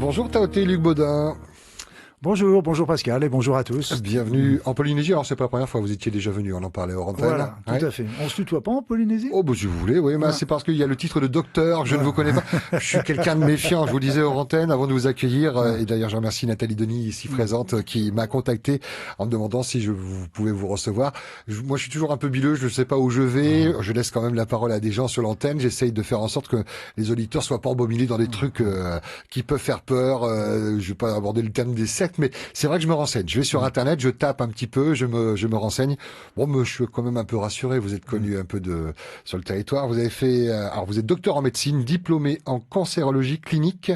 Bonjour Théoté, Luc Baudin. Bonjour Pascal et bonjour à tous. Bienvenue en Polynésie. Alors c'est pas la première fois, vous étiez déjà venu, on en parlait hors antenne. Voilà, tout à fait. On se tutoie pas en Polynésie? Oh bah si vous voulez, oui, mais c'est parce qu'il y a le titre de docteur, je ne vous connais pas. Je suis quelqu'un de méfiant, je vous disais hors antenne avant de vous accueillir. Et d'ailleurs je remercie Nathalie Denis ici présente qui m'a contacté en me demandant si vous pouvais vous recevoir. Moi je suis toujours un peu bileux, je ne sais pas où je vais, je laisse quand même la parole à des gens sur l'antenne, j'essaye de faire en sorte que les auditeurs soient pas embobinés dans des trucs qui peuvent faire peur. Je vais pas aborder le thème des sectes, mais c'est vrai que je me renseigne. Je vais sur Internet, je tape un petit peu, je me renseigne. Bon, mais je suis quand même un peu rassuré. Vous êtes connu un peu sur le territoire. Vous avez fait, alors vous êtes docteur en médecine, diplômé en cancérologie clinique.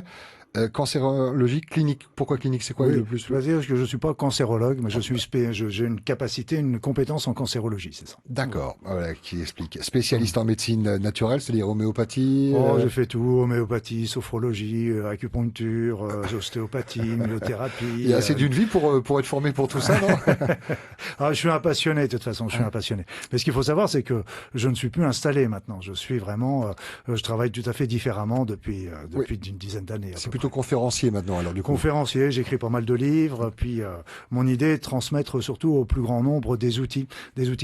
Cancérologie clinique. Pourquoi clinique? C'est quoi le plus? Parce que je suis pas cancérologue, mais j'ai une capacité, une compétence en cancérologie, c'est ça. D'accord. Voilà, qui explique. Spécialiste en médecine naturelle, c'est-à-dire homéopathie. J'ai fait tout, homéopathie, sophrologie, acupuncture, ostéopathie, myothérapie. Il y a assez d'une vie pour être formé pour tout ça, non? Je suis un passionné, de toute façon, je suis un passionné. Mais ce qu'il faut savoir, c'est que je ne suis plus installé maintenant. Je suis vraiment, je travaille tout à fait différemment depuis une dizaine d'années. C'est plutôt conférencier maintenant, alors du coup. Conférencier, j'écris pas mal de livres, puis mon idée est de transmettre surtout au plus grand nombre des outils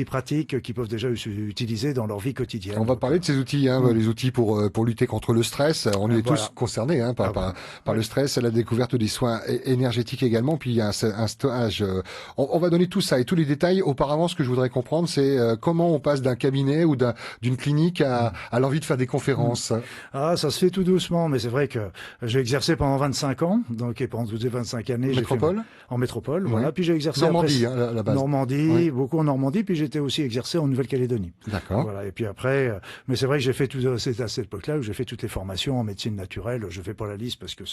pratiques qui peuvent déjà utiliser dans leur vie quotidienne. On va parler de ces outils, les outils pour lutter contre le stress. On est tous concernés par le stress, la découverte des soins énergétiques également. Puis il y a un stage. On va donner tout ça et tous les détails. Auparavant, ce que je voudrais comprendre, c'est comment on passe d'un cabinet ou d'une clinique à l'envie de faire des conférences. Ça se fait tout doucement, mais c'est vrai que j'ai exercé pendant 25 ans, et pendant toutes ces 25 années, en métropole, voilà. Puis j'ai exercé Normandie, à la base. Normandie, beaucoup en Normandie, puis j'étais aussi exercé en Nouvelle-Calédonie. D'accord. Voilà. Et puis après, mais c'est vrai que j'ai fait c'est à cette époque-là où j'ai fait toutes les formations en médecine naturelle. Je fais pas la liste parce que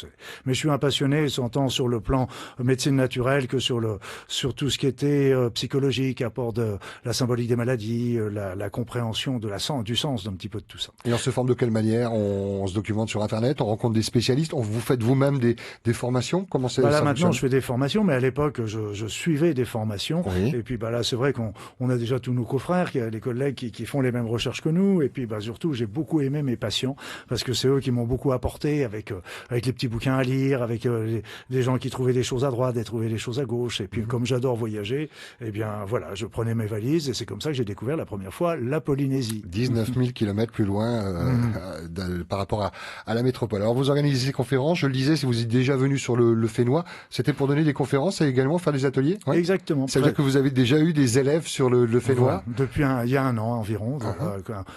mais je suis un passionné, tant sur le plan médecine naturelle que sur tout ce qui était psychologique, apport de la symbolique des maladies, la compréhension du sens d'un petit peu de tout ça. Et on se forme de quelle manière? On se documente sur Internet, on rencontre des spécialistes, vous faites vous-même des formations? Comment ça là maintenant je fais des formations, mais à l'époque je suivais des formations. Oui. Et puis là c'est vrai qu'on a déjà tous nos confrères, les collègues qui font les mêmes recherches que nous. Et puis surtout j'ai beaucoup aimé mes patients parce que c'est eux qui m'ont beaucoup apporté avec les petits bouquins à lire, avec des gens qui trouvaient des choses à droite, qui trouvaient des choses à gauche. Et puis comme j'adore voyager, eh bien voilà, je prenais mes valises et c'est comme ça que j'ai découvert la première fois la Polynésie. 19 000 kilomètres plus loin par rapport à la métropole. Alors vous organisez ces conférences, je le disais, si vous êtes déjà venu sur le Fénois, c'était pour donner des conférences et également faire des ateliers? Ouais. Exactement. Ça veut dire que vous avez déjà eu des élèves sur le Fénois? Voilà. Depuis il y a un an environ,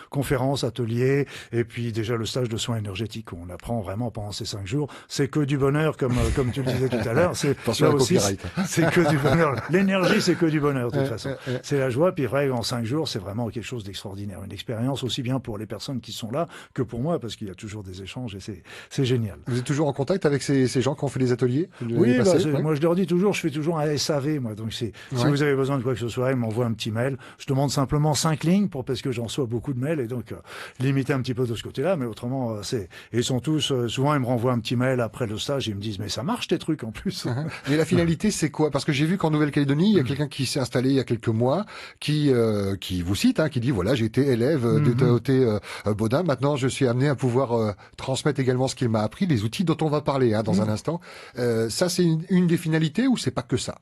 conférences, ateliers, et puis déjà le stage de soins énergétiques où on apprend vraiment pendant ces 5 jours. C'est que du bonheur, comme tu le disais tout à l'heure. Attention à copyright. C'est que du bonheur. L'énergie, c'est que du bonheur de toute façon. C'est la joie. Puis vrai, en 5 jours, c'est vraiment quelque chose d'extraordinaire. Une expérience aussi bien pour les personnes qui sont là que pour moi, parce qu'il y a toujours des échanges et c'est génial. Vous êtes toujours en contact avec ces gens qui ont fait des ateliers? Oui, moi je leur dis toujours, je fais toujours un SAV, moi. Donc si vous avez besoin de quoi que ce soit, ils m'envoient un petit mail. Je demande simplement 5 lignes parce que j'en reçois beaucoup de mails et donc limiter un petit peu de ce côté-là. Mais autrement, ils sont tous, souvent ils me renvoient un petit mail après le stage, ils me disent mais ça marche tes trucs en plus. Mais la finalité c'est quoi? Parce que j'ai vu qu'en Nouvelle-Calédonie, il y a quelqu'un qui s'est installé il y a quelques mois, qui vous cite, qui dit voilà, j'ai été élève de Théoté Baudin. Maintenant, je suis amené à pouvoir transmettre également ce qu'il m'a appris, les outils dont on va parler dans un instant. Ça, c'est une des finalités ou c'est pas que ça?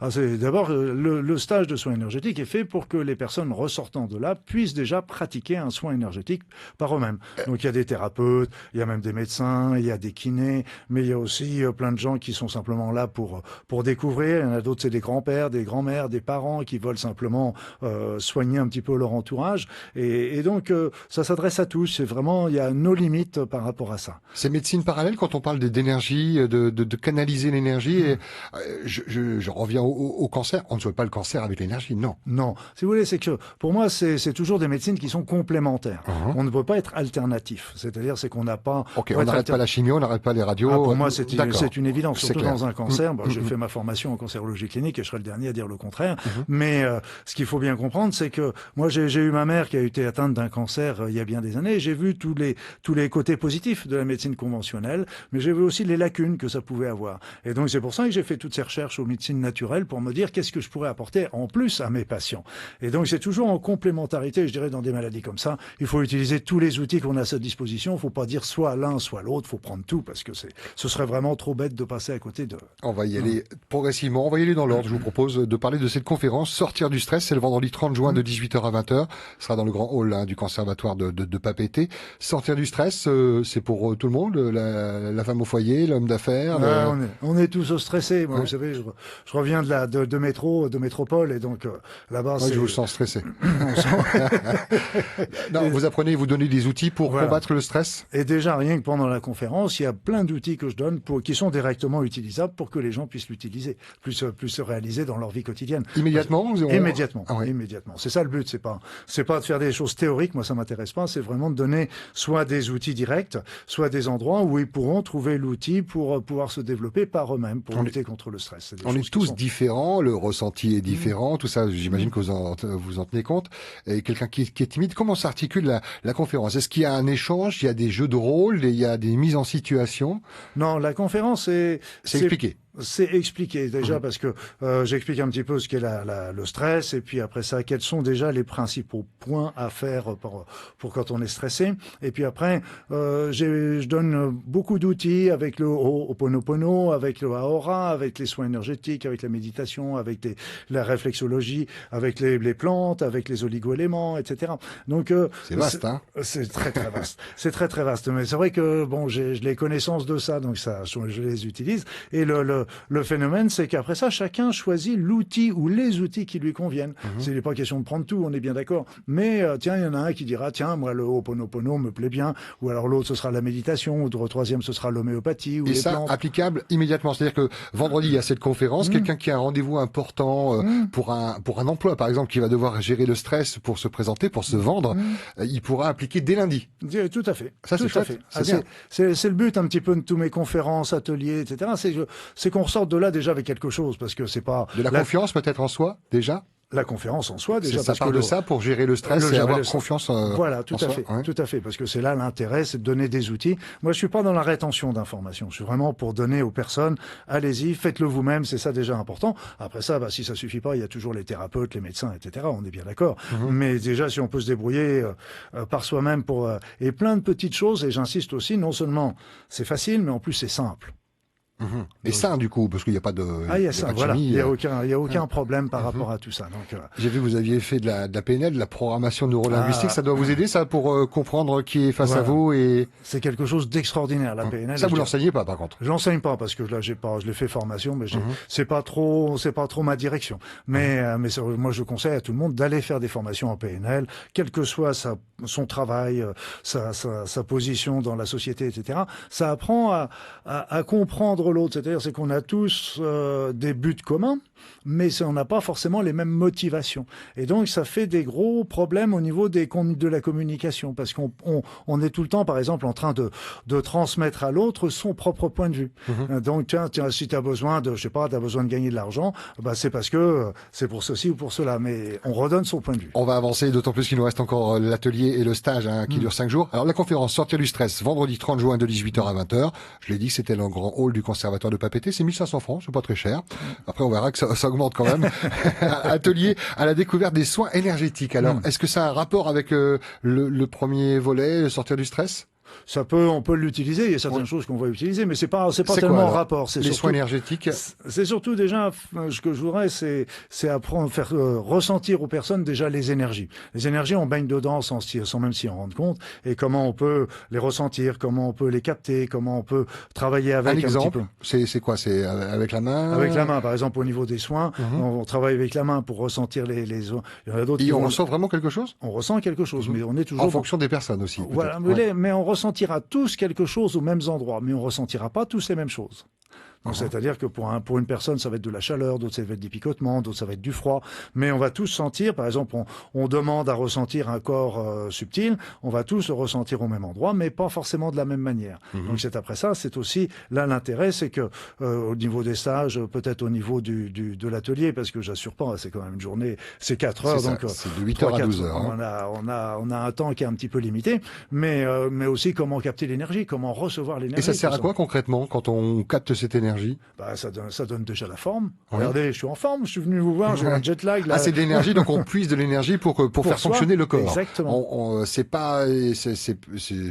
C'est d'abord le stage de soins énergétiques est fait pour que les personnes ressortant de là puissent déjà pratiquer un soin énergétique par eux-mêmes. Donc il y a des thérapeutes, il y a même des médecins, il y a des kinés, mais il y a aussi plein de gens qui sont simplement là pour découvrir. Il y en a d'autres, c'est des grands-pères, des grands-mères, des parents qui veulent simplement soigner un petit peu leur entourage. Et donc ça s'adresse à tous. C'est vraiment, il y a nos limites par rapport à ça. C'est médecine parallèle quand on parle d'énergie, de canaliser l'énergie. Et je reviens au cancer. On ne soigne pas le cancer avec l'énergie, non. Non. Si vous voulez, c'est que pour moi, c'est toujours des médecines qui sont complémentaires. On ne peut pas être alternatif. C'est-à-dire, c'est qu'on n'a pas... Ok, on n'arrête pas la chimio, on n'arrête pas les radios. Pour moi, c'est une évidence. Surtout clair. dans un cancer. J'ai fait ma formation en cancérologie clinique et je serai le dernier à dire le contraire. Mais ce qu'il faut bien comprendre, c'est que moi, j'ai eu ma mère qui a été atteinte d'un cancer il y a bien des années. J'ai vu tous les côtés positifs de la médecine conventionnelle, mais j'ai vu aussi les lacunes que ça pouvait avoir. Et donc, c'est pour ça que j'ai fait toutes ces recherches aux médecines naturelles naturel pour me dire qu'est-ce que je pourrais apporter en plus à mes patients. Et donc c'est toujours en complémentarité, je dirais, dans des maladies comme ça. Il faut utiliser tous les outils qu'on a à sa disposition. Il ne faut pas dire soit l'un, soit l'autre. Il faut prendre tout parce que ce serait vraiment trop bête de passer à côté de... On va y aller progressivement. On va y aller dans l'ordre. Je vous propose de parler de cette conférence Sortir du stress. C'est le vendredi 30 juin de 18h à 20h. Ce sera dans le grand hall du conservatoire de Papeete. Sortir du stress, c'est pour tout le monde, la femme au foyer, l'homme d'affaires. On est tous stressés. Moi, vous savez, je reviens de métropole et donc là-bas, je vous sens stressé. Non, vous apprenez, vous donnez des outils pour combattre le stress. Et déjà, rien que pendant la conférence, il y a plein d'outils que je donne qui sont directement utilisables pour que les gens puissent l'utiliser, plus se réaliser dans leur vie quotidienne. Immédiatement. Immédiatement. Ah ouais. Immédiatement. C'est ça le but. C'est pas de faire des choses théoriques. Moi, ça m'intéresse pas. C'est vraiment de donner soit des outils directs, soit des endroits où ils pourront trouver l'outil pour pouvoir se développer par eux-mêmes pour lutter contre le stress. On est tous différents. Le ressenti est différent. Tout ça, j'imagine que vous en tenez compte. Et quelqu'un qui est timide, comment s'articule la conférence? Est-ce qu'il y a un échange? Il y a des jeux de rôle? Il y a des mises en situation? Non, la conférence, c'est expliqué. C'est expliqué déjà parce que j'explique un petit peu ce qu'est le stress et puis après ça, quels sont déjà les principaux points à faire pour quand on est stressé. Et puis après, je donne beaucoup d'outils avec le Ho'oponopono, avec le Aora, avec les soins énergétiques, avec la méditation, avec la réflexologie, avec les plantes, avec les oligo-éléments, etc. Donc c'est vaste, hein. C'est très très vaste. C'est très très vaste. Mais c'est vrai que bon, j'ai les connaissances de ça, donc ça, je les utilise. Et le phénomène, c'est qu'après ça, chacun choisit l'outil ou les outils qui lui conviennent. Il n'est pas question de prendre tout, on est bien d'accord. Mais tiens, il y en a un qui dira, tiens, moi, le Ho'oponopono me plaît bien. Ou alors l'autre, ce sera la méditation. Ou le troisième, ce sera l'homéopathie. Ou et les ça, plantes. Applicable immédiatement. C'est-à-dire que vendredi, il y a cette conférence. Quelqu'un qui a un rendez-vous important pour un emploi, par exemple, qui va devoir gérer le stress pour se présenter, pour se vendre, il pourra appliquer dès lundi. Tout à fait. Ça, c'est chouette. C'est le but un petit peu de tous mes conférences, ateliers, etc. C'est qu'on ressorte de là déjà avec quelque chose, parce que c'est pas... De la confiance peut-être en soi, déjà? La conférence en soi, déjà. Ça parle de ça pour gérer le stress et avoir confiance voilà, tout à soi. fait, Ouais. tout à fait, parce que c'est là l'intérêt, c'est de donner des outils. Moi, je suis pas dans la rétention d'informations. Je suis vraiment pour donner aux personnes, allez-y, faites-le vous-même, c'est ça déjà important. Après ça, si ça suffit pas, il y a toujours les thérapeutes, les médecins, etc. On est bien d'accord. Mais déjà, si on peut se débrouiller par soi-même et plein de petites choses, et j'insiste aussi, non seulement c'est facile, mais en plus c'est simple. Et sain du coup, parce qu'il n'y a pas de il y a ça, voilà. Il y a aucun problème par rapport à tout ça. Donc j'ai vu que vous aviez fait de la PNL, de la programmation neurolinguistique. Ça doit vous aider ça pour comprendre qui est face à vous et c'est quelque chose d'extraordinaire la PNL. Ça vous l'enseignez pas par contre? Je l'enseigne pas parce que là je l'ai fait formation, mais c'est pas trop ma direction. Mais moi je conseille à tout le monde d'aller faire des formations en PNL, quel que soit son travail, sa position dans la société, etc. Ça apprend à comprendre l'autre, c'est qu'on a tous des buts communs, mais on n'a pas forcément les mêmes motivations. Et donc, ça fait des gros problèmes au niveau de la communication, parce qu'on est tout le temps, par exemple, en train de transmettre à l'autre son propre point de vue. Donc, tiens, si tu as besoin t'as besoin de gagner de l'argent, c'est parce que c'est pour ceci ou pour cela, mais on redonne son point de vue. On va avancer, d'autant plus qu'il nous reste encore l'atelier et le stage qui dure 5 jours. Alors, la conférence Sortir du stress, vendredi 30 juin de 18h à 20h. Je l'ai dit, c'était le grand hall du conservatoire de Papeete. C'est 1500 francs, c'est pas très cher. Après, on verra que ça augmente quand même. Atelier à la découverte des soins énergétiques. Alors, est-ce que ça a un rapport avec le premier volet, le sortir du stress? On peut l'utiliser. Il y a certaines choses qu'on va utiliser, mais c'est pas tellement en rapport. Les soins énergétiques. C'est surtout déjà ce que je voudrais, c'est apprendre, faire ressentir aux personnes déjà les énergies. Les énergies, on baigne dedans sans même s'y en rendre compte. Et comment on peut les ressentir, comment on peut les capter, comment on peut travailler avec. Un exemple, c'est quoi? C'est avec la main? Avec la main, par exemple, au niveau des soins, on travaille avec la main pour ressentir les. Il y en a d'autres. Et on ressent vraiment quelque chose? On ressent quelque chose, mais on est toujours en fonction des personnes aussi. Voilà, mais on ressentira tous quelque chose aux mêmes endroits, mais on ressentira pas tous les mêmes choses. Donc, c'est-à-dire que pour une personne, ça va être de la chaleur, d'autres ça va être du picotement, d'autres ça va être du froid, mais on va tous sentir, par exemple, on demande à ressentir un corps subtil, on va tous le ressentir au même endroit, mais pas forcément de la même manière. Donc c'est après ça, c'est aussi, là l'intérêt, c'est que au niveau des stages, peut-être au niveau de l'atelier, parce que j'assure pas, c'est quand même une journée, c'est 4 heures, donc c'est de 8h à 12h. On a un temps qui est un petit peu limité, mais aussi comment capter l'énergie, comment recevoir l'énergie. Et ça sert à quoi concrètement quand on capte cette énergie? l'énergie? Ça donne déjà la forme. Oui. Regardez, je suis en forme, je suis venu vous voir, j'ai un jet lag. Là. Ah, c'est de l'énergie, donc on puise de l'énergie pour faire soi, fonctionner le corps. Exactement. C'est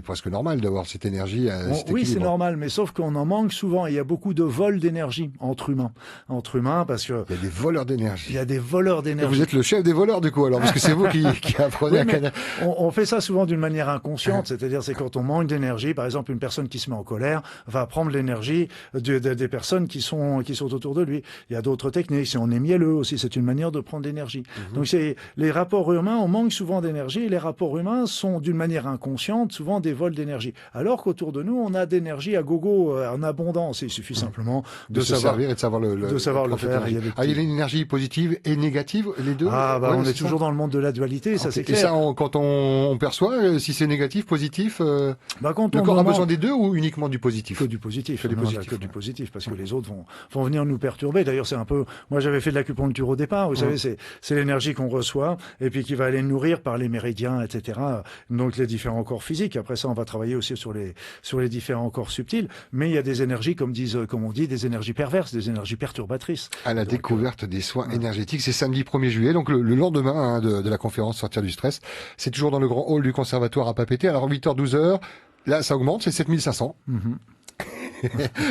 presque normal d'avoir cette énergie. Oui, c'est normal, mais sauf qu'on en manque souvent. Il y a beaucoup de vols d'énergie entre humains. Parce que... Il y a des voleurs d'énergie. Il y a des voleurs d'énergie. Et vous êtes le chef des voleurs, du coup, alors, parce que c'est vous qui apprenez à canaliser. On fait ça souvent d'une manière inconsciente, c'est-à-dire c'est quand on manque d'énergie. Par exemple, une personne qui se met en colère va prendre l'énergie des personnes qui sont autour de lui. Il y a d'autres techniques. Si on est mielleux aussi, c'est une manière de prendre l'énergie. Donc c'est les rapports humains, on manque souvent d'énergie. Et les rapports humains sont d'une manière inconsciente souvent des vols d'énergie. Alors qu'autour de nous, on a d'énergie à gogo en abondance. Il suffit simplement de se servir et de savoir le faire. Il y a l'énergie positive et négative, les deux. On est toujours dans le monde de la dualité, ça c'est clair. Et ça, quand on perçoit, si c'est négatif, positif, le corps a besoin des deux ou uniquement du positif? Que du positif. Que du positif, parce que les autres vont venir nous perturber. D'ailleurs, c'est un peu... Moi, j'avais fait de l'acupuncture au départ. Vous savez, c'est l'énergie qu'on reçoit et puis qui va aller nourrir par les méridiens, etc. Donc, les différents corps physiques. Après ça, on va travailler aussi sur les différents corps subtils. Mais il y a des énergies, comme on dit, des énergies perverses, des énergies perturbatrices. À la découverte des soins énergétiques, c'est samedi 1er juillet, donc le lendemain de la conférence Sortir du stress. C'est toujours dans le grand hall du conservatoire à Papeete. Alors 8h, 12h, là ça augmente, c'est 7500.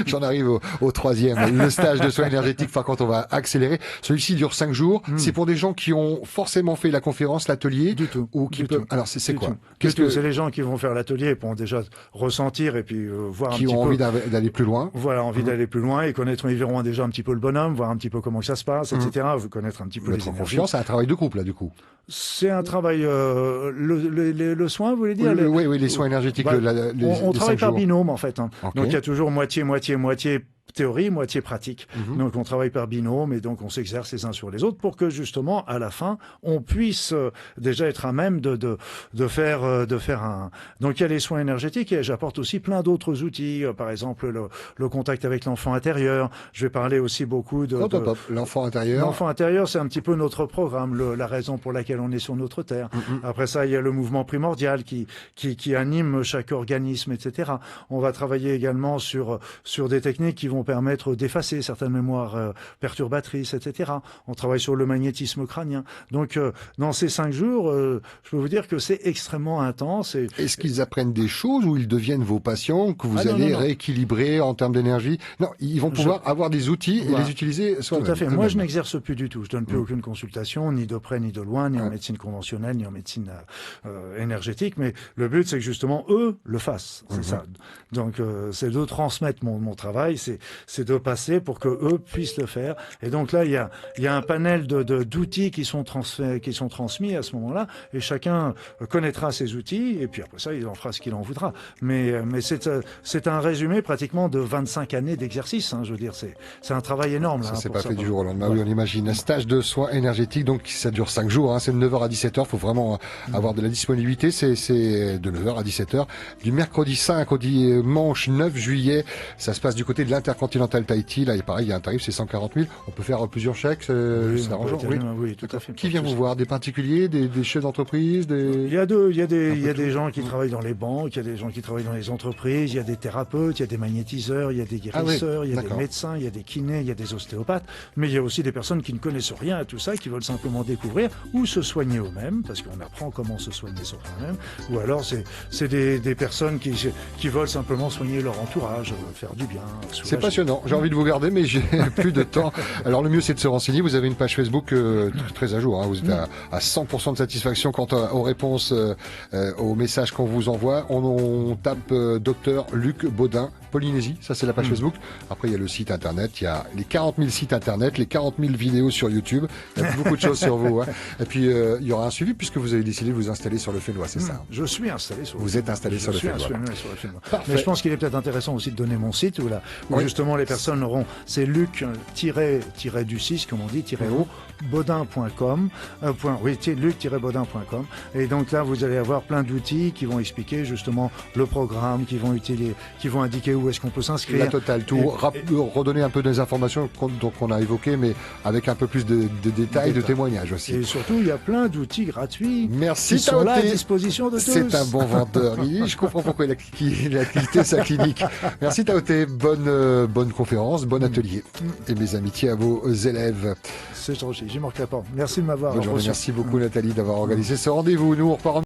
J'en arrive au troisième, le stage de soins énergétiques. Par contre, on va accélérer. Celui-ci dure 5 jours. C'est pour des gens qui ont forcément fait la conférence, l'atelier, du tout, ou qui peuvent. Alors c'est quoi? C'est les gens qui vont faire l'atelier et pourront déjà ressentir et puis voir un petit peu. Qui ont envie d'aller plus loin. Voilà, envie d'aller plus loin et ils verront déjà un petit peu le bonhomme, voir un petit peu comment ça se passe, etc. Vous connaître un petit peu les énergies. Confiance, c'est un travail de couple là, du coup. C'est un travail, le soin, vous voulez dire? Oui, les soins énergétiques. On travaille par binôme en fait. Okay. Donc il y a toujours moitié théorie, moitié pratique. Donc on travaille par binôme et donc on s'exerce les uns sur les autres pour que justement à la fin on puisse déjà être à même de faire un. Donc il y a les soins énergétiques et j'apporte aussi plein d'autres outils, par exemple le contact avec l'enfant intérieur. Je vais parler aussi beaucoup de l'enfant intérieur. L'enfant intérieur, c'est un petit peu notre programme, la raison pour laquelle on est sur notre terre. Après ça, il y a le mouvement primordial qui anime chaque organisme, etc. On va travailler également sur des techniques qui vont permettre d'effacer certaines mémoires perturbatrices, etc. On travaille sur le magnétisme crânien. Donc, dans ces 5 jours, je peux vous dire que c'est extrêmement intense. Est-ce qu'ils apprennent des choses ou ils deviennent vos patients que vous allez rééquilibrer en termes d'énergie? Non, ils vont pouvoir avoir des outils et les utiliser soi-même. Tout à fait. Moi, je n'exerce plus du tout. Je donne plus aucune consultation, ni de près ni de loin, ni en médecine conventionnelle, ni en médecine énergétique. Mais le but, c'est que justement, eux le fassent. C'est ça. Donc, c'est de transmettre mon travail. C'est de passer pour que eux puissent le faire. Et donc là, il y a un panel d'outils qui sont transmis à ce moment-là, et chacun connaîtra ses outils, et puis après ça, il en fera ce qu'il en voudra. Mais c'est un résumé pratiquement de 25 années d'exercice. Je veux dire, c'est un travail énorme. Ça, c'est pas fait du jour au lendemain. Oui, on imagine. Un stage de soins énergétiques, donc ça dure 5 jours. C'est de 9h à 17h. Faut vraiment avoir de la disponibilité. C'est de 9h à 17h. Du mercredi 5 au dimanche 9 juillet. Ça se passe du côté de l'Intercontinental Tahiti. Là, pareil, il y a un tarif, c'est 140 000. On peut faire plusieurs chèques, c'est arrangeant. Oui, tout à fait. Qui vient vous voir? Des particuliers, des chefs d'entreprise, Il y a des gens qui travaillent dans les banques, il y a des gens qui travaillent dans les entreprises, il y a des thérapeutes, il y a des magnétiseurs, il y a des guérisseurs, il y a des médecins, il y a des kinés, il y a des ostéopathes, mais il y a aussi des personnes qui ne connaissent rien à tout ça, qui veulent simplement découvrir ou se soigner eux-mêmes, parce qu'on apprend comment se soigner soi-même, ou alors c'est des personnes qui veulent simplement soigner leur entourage, faire du bien. C'est passionnant. J'ai envie de vous garder, mais j'ai plus de temps. Alors le mieux, c'est de se renseigner. Vous avez une page Facebook très à jour. Vous êtes à 100% de satisfaction quant aux réponses aux messages qu'on vous envoie. On tape Docteur Luc Baudin, Polynésie. Ça, c'est la page Facebook. Après, il y a le site internet. Il y a les 40 000 sites internet, les 40 000 vidéos sur YouTube. Il y a beaucoup de choses sur vous. Et puis, il y aura un suivi puisque vous avez décidé de vous installer sur le Fénois, c'est ça? Je suis installé sur le Fénois. Vous êtes installé sur le Fénois. Mais je pense qu'il est peut-être intéressant aussi de donner mon site où justement les personnes auront, c'est Luc-du-6, comme on dit, -o, baudin.com, Luc-baudin.com. Et donc là, vous allez avoir plein d'outils qui vont expliquer justement le programme, qui vont indiquer où où est-ce qu'on peut s'inscrire. La totale, tout. Redonner un peu des informations qu'on a évoquées, mais avec un peu plus de détails, de témoignages aussi. Et surtout, il y a plein d'outils gratuits Merci, qui sont là à disposition de tous. C'est un bon vendeur. Je comprends pourquoi il a quitté sa clinique. Merci Taoté, bonne conférence, bon atelier. Et mes amitiés à vos élèves. C'est gentil, j'y manquerai pas. Merci de m'avoir reçu. Merci beaucoup Nathalie d'avoir organisé ce rendez-vous. Nous, on repart en